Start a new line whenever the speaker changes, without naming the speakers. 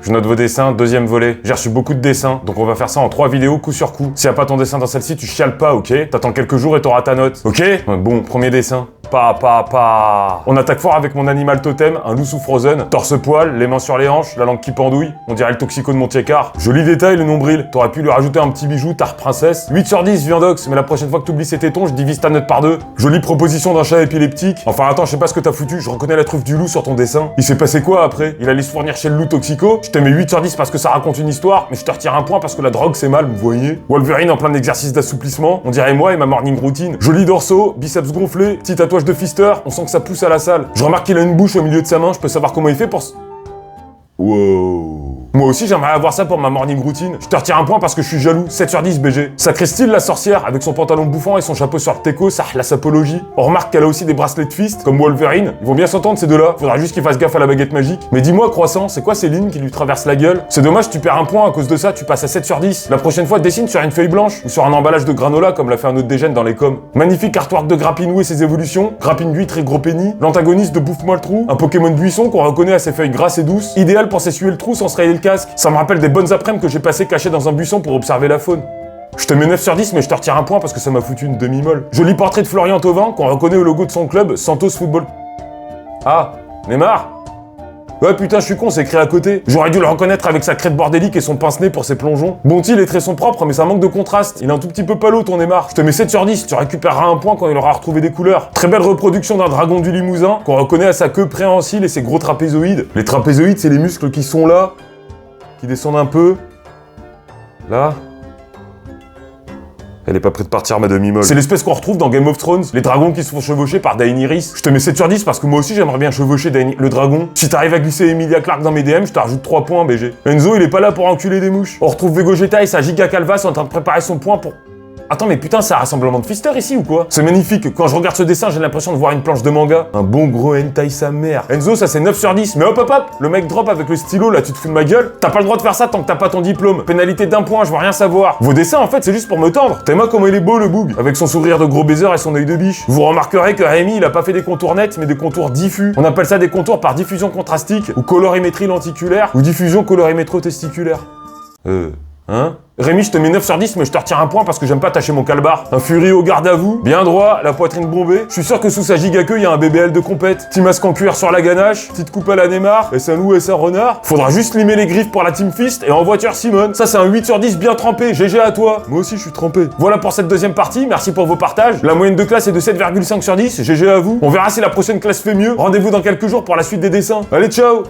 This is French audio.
Je note vos dessins, deuxième volet. J'ai reçu beaucoup de dessins, donc on va faire ça en 3 vidéos coup sur coup. S'il y a pas ton dessin dans celle-ci, tu chiales pas, ok? T'attends quelques jours et t'auras ta note, ok? Bon, premier dessin. On attaque fort avec mon animal totem, un loup sous Frozen. Torse-poil, les mains sur les hanches, la langue qui pendouille. On dirait le toxico de Montiécart. Joli détail, le nombril. T'aurais pu lui rajouter un petit bijou, tarte princesse. 8 sur 10, Viandox, mais la prochaine fois que t'oublies ces tétons, je divise ta note par 2. Jolie proposition d'un chat épileptique. Enfin attends, je sais pas ce que t'as foutu, je reconnais la truffe du loup sur ton dessin. Il s'est passé quoi après? Il allait se fournir chez le loup toxico. Je te mets 8 sur 10 parce que ça raconte une histoire, mais je te retire un point parce que la drogue c'est mal, vous voyez. Wolverine en plein exercice d'assouplissement. On dirait moi et ma morning routine. Joli dorso, biceps gonflés, petit tatouage de fister. On sent que ça pousse à la salle. Je remarque qu'il a une bouche au milieu de sa main, je peux savoir comment il fait pour... Wow. Moi aussi j'aimerais avoir ça pour ma morning routine. Je te retire un point parce que je suis jaloux. 7 sur 10 BG. Sacré style la sorcière, avec son pantalon bouffant et son chapeau sur le teco, ça la sapologie. On remarque qu'elle a aussi des bracelets de fist, comme Wolverine. Ils vont bien s'entendre ces deux-là. Faudra juste qu'ils fassent gaffe à la baguette magique. Mais dis-moi, Croissant, c'est quoi ces lignes qui lui traversent la gueule? C'est dommage, tu perds un point à cause de ça, tu passes à 7 sur 10. La prochaine fois, dessine sur une feuille blanche ou sur un emballage de granola comme l'a fait un autre dégène dans les coms. Magnifique artwork de Grappinou et ses évolutions. Grappine d'huître et gros pénis. L'antagoniste de Bouffe-moi le trou. Un Pokémon de buisson qu'on reconnaît à ses feuilles grasses et douces. Idéal pour s'essuyer le trou sans se rayer le casque. Ça me rappelle des bonnes après-midi que j'ai passé caché dans un buisson pour observer la faune. Je te mets 9 sur 10 mais je te retire un point parce que ça m'a foutu une demi-molle. Joli portrait de Florian Thauvin qu'on reconnaît au logo de son club, Santos Football. Ah, Neymar? Ouais putain je suis con, c'est écrit à côté. J'aurais dû le reconnaître avec sa crête bordélique et son pince-nez pour ses plongeons. Bon-il, les traits sont propres mais ça manque de contraste. Il est un tout petit peu palo ton Neymar. Je te mets 7 sur 10, tu récupéreras un point quand il aura retrouvé des couleurs. Très belle reproduction d'un dragon du Limousin qu'on reconnaît à sa queue préhensile et ses gros trapézoïdes. Les trapézoïdes c'est les muscles qui sont là, qui descendent un peu. Là. Elle est pas prête de partir, ma demi-molle. C'est l'espèce qu'on retrouve dans Game of Thrones, les dragons qui se font chevaucher par Daenerys. Je te mets 7 sur 10 parce que moi aussi j'aimerais bien chevaucher le dragon. Si t'arrives à glisser Emilia Clarke dans mes DM, je te rajoute 3 points, BG. Enzo, il est pas là pour enculer des mouches. On retrouve Vegeta et sa giga calvas en train de préparer son point pour... Attends, mais putain, c'est un rassemblement de fister ici ou quoi? C'est magnifique. Quand je regarde ce dessin, j'ai l'impression de voir une planche de manga. Un bon gros hentai sa mère. Enzo, ça c'est 9 sur 10. Mais hop hop hop, le mec drop avec le stylo, là, tu te fous de ma gueule? T'as pas le droit de faire ça tant que t'as pas ton diplôme. Pénalité d'1 point, je veux rien savoir. Vos dessins, en fait, c'est juste pour me tendre. T'aimes comment il est beau, le boug, avec son sourire de gros baiser et son œil de biche. Vous remarquerez que Rémi, il a pas fait des contours nets, mais des contours diffus. On appelle ça des contours par diffusion contrastique, ou colorimétrie lenticulaire, ou diffusion colorimétro-testiculaire. Hein? Rémi, je te mets 9 sur 10, mais je te retire un point parce que j'aime pas tâcher mon calbar. Un Fury au garde à vous, bien droit, la poitrine bombée. Je suis sûr que sous sa giga queue, il y a un BBL de compète. Petit masque en cuir sur la ganache, petite coupe à la Neymar, et c'est un loup et c'est un renard. Faudra juste limer les griffes pour la Team Fist et en voiture Simone. Ça, c'est un 8 sur 10 bien trempé. GG à toi. Moi aussi, je suis trempé. Voilà pour cette deuxième partie. Merci pour vos partages. La moyenne de classe est de 7,5 sur 10. GG à vous. On verra si la prochaine classe fait mieux. Rendez-vous dans quelques jours pour la suite des dessins. Allez, ciao!